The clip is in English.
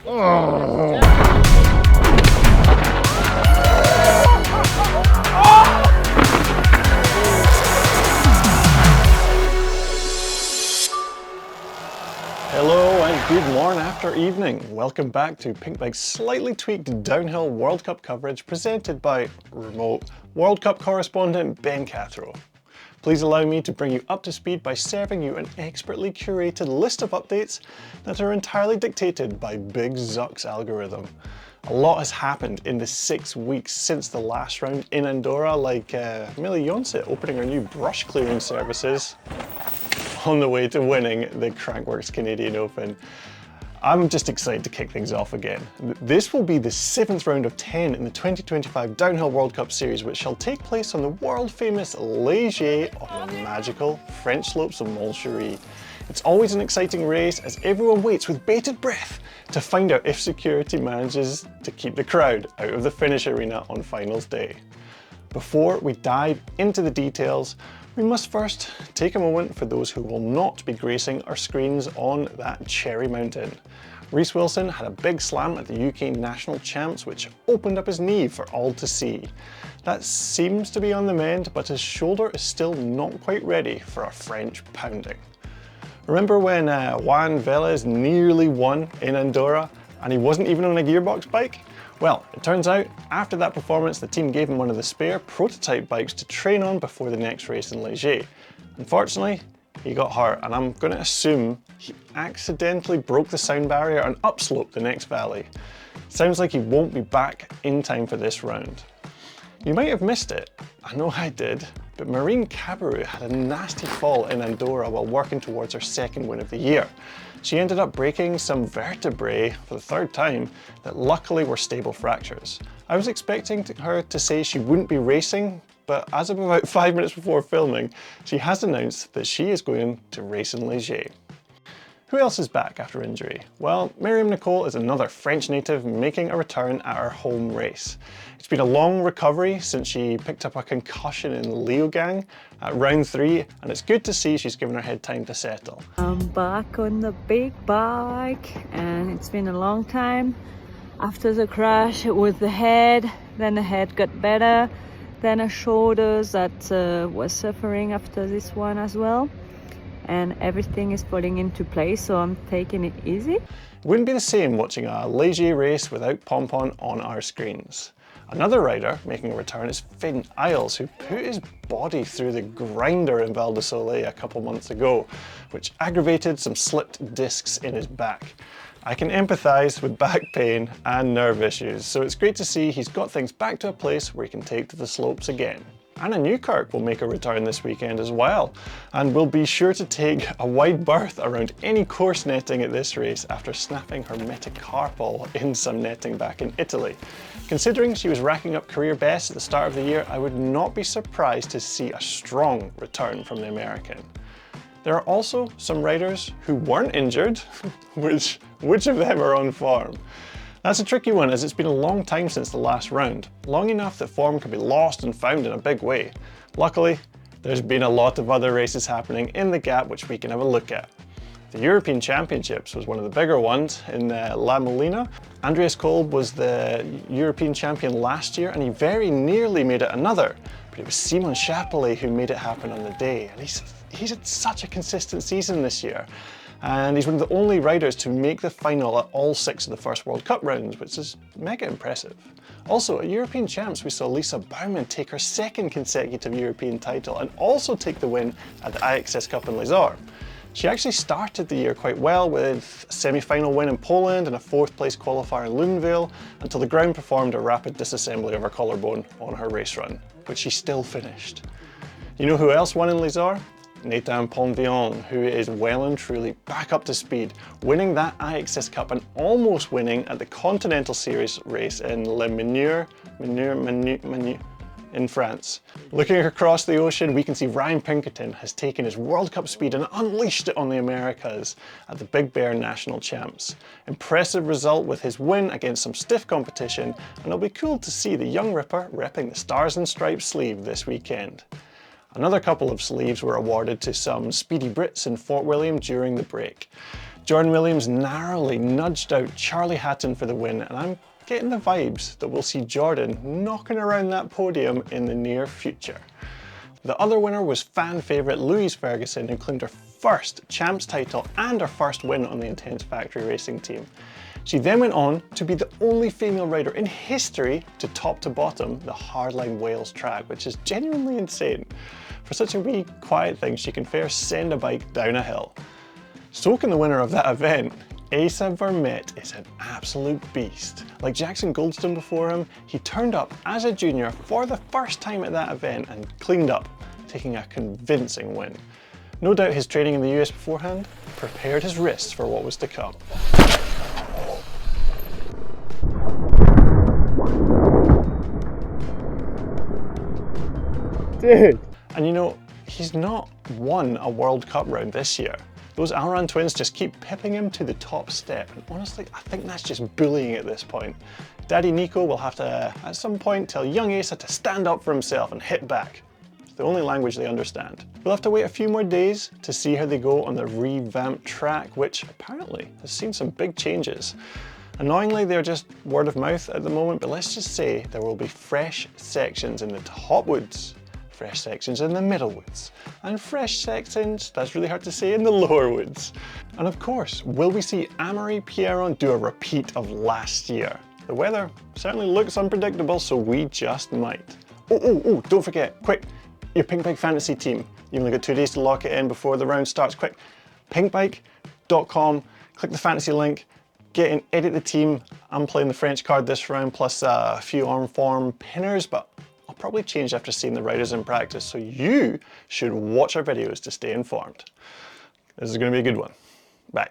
Oh. Hello and good morning after evening. Welcome back to Pinkbike's slightly tweaked downhill World Cup coverage presented by remote World Cup correspondent Ben Cathro. Please allow me to bring you up to speed by serving you an expertly curated list of updates that are entirely dictated by Big Zuck's algorithm. A lot has happened in the 6 weeks since the last round in Andorra, like Millie Jonset opening her new brush clearing services on the way to winning the Crankworx Canadian Open. I'm just excited to kick things off again. This will be the 7th round of 10 in the 2025 Downhill World Cup Series, which shall take place on the world famous Léger on the magical French slopes of Montcherie. It's always an exciting race as everyone waits with bated breath to find out if security manages to keep the crowd out of the finish arena on finals day. Before we dive into the details, we must first take a moment for those who will not be gracing our screens on that cherry mountain. Reece Wilson had a big slam at the UK National Champs which opened up his knee for all to see. That seems to be on the mend, but his shoulder is still not quite ready for a French pounding. Remember when Juan Velez nearly won in Andorra and he wasn't even on a gearbox bike? Well, it turns out, after that performance, the team gave him one of the spare prototype bikes to train on before the next race in Léger. Unfortunately, he got hurt, and I'm going to assume he accidentally broke the sound barrier and upsloped the next valley. Sounds like he won't be back in time for this round. You might have missed it, I know I did, but Marine Cabarrou had a nasty fall in Andorra while working towards her second win of the year. She ended up breaking some vertebrae for the third time that luckily were stable fractures. I was expecting her to say she wouldn't be racing, but as of about 5 minutes before filming, she has announced that she is going to race in Léger. Who else is back after injury? Well, Myriam Nicole is another French native making a return at her home race. It's been a long recovery since she picked up a concussion in Leogang at round 3, and it's good to see she's given her head time to settle. I'm back on the big bike, and it's been a long time. After the crash with the head, then the head got better, then a shoulders that was suffering after this one as well. And everything is falling into place, so I'm taking it easy. It wouldn't be the same watching a Léger race without Pompon on our screens. Another rider making a return is Finn Isles, who put his body through the grinder in Val di Sole a couple months ago, which aggravated some slipped discs in his back. I can empathise with back pain and nerve issues, so it's great to see he's got things back to a place where he can take to the slopes again. Anna Newkirk will make a return this weekend as well, and will be sure to take a wide berth around any course netting at this race after snapping her metacarpal in some netting back in Italy. Considering she was racking up career bests at the start of the year, I would not be surprised to see a strong return from the American. There are also some riders who weren't injured, which of them are on form? That's a tricky one as it's been a long time since the last round, long enough that form can be lost and found in a big way. Luckily, there's been a lot of other races happening in the gap which we can have a look at. The European Championships was one of the bigger ones in La Molina. Andreas Kolb was the European champion last year and he very nearly made it another, but it was Simon Chapelet who made it happen on the day. And he's had such a consistent season this year. And he's one of the only riders to make the final at all 6 of the first World Cup rounds, which is mega impressive. Also, at European Champs, we saw Lisa Baumann take her second consecutive European title and also take the win at the IXS Cup in Lézard. She actually started the year quite well with a semi-final win in Poland and a 4th place qualifier in Lunéville until the ground performed a rapid disassembly of her collarbone on her race run, but she still finished. You know who else won in Lézard? Nathan Ponvion, who is well and truly back up to speed, winning that IXS Cup and almost winning at the Continental Series race in Le Meneur in France. Looking across the ocean, we can see Ryan Pinkerton has taken his World Cup speed and unleashed it on the Americas at the Big Bear National Champs. Impressive result with his win against some stiff competition, and it'll be cool to see the young ripper repping the Stars and Stripes sleeve this weekend. Another couple of sleeves were awarded to some speedy Brits in Fort William during the break. Jordan Williams narrowly nudged out Charlie Hatton for the win, and I'm getting the vibes that we'll see Jordan knocking around that podium in the near future. The other winner was fan favourite Louise Ferguson, who claimed her first champs title and her first win on the Intense Factory Racing team. She then went on to be the only female rider in history to top to bottom the Hardline Wales track, which is genuinely insane. For such a wee, quiet thing, she can fair send a bike down a hill. So can the winner of that event. Asa Vermette is an absolute beast. Like Jackson Goldstone before him, he turned up as a junior for the first time at that event and cleaned up, taking a convincing win. No doubt his training in the US beforehand prepared his wrists for what was to come. Dude! And you know, he's not won a World Cup round this year. Those Alran twins just keep pipping him to the top step, and honestly, I think that's just bullying at this point. Daddy Nico will have to, at some point, tell young Asa to stand up for himself and hit back. It's the only language they understand. We'll have to wait a few more days to see how they go on the revamped track, which apparently has seen some big changes. Annoyingly, they're just word of mouth at the moment, but let's just say there will be fresh sections in the top woods, fresh sections in the middle woods, and fresh sections, that's really hard to say, in the lower woods. And of course, will we see Amaury Pierron do a repeat of last year? The weather certainly looks unpredictable, so we just might. Oh, don't forget, quick, your Pinkbike Fantasy team. You've only got 2 days to lock it in before the round starts. Quick, pinkbike.com, click the fantasy link, get in, edit the team. I'm playing the French card this round, plus a few on form pinners, but I'll probably change after seeing the riders in practice, so you should watch our videos to stay informed. This is going to be a good one. Bye.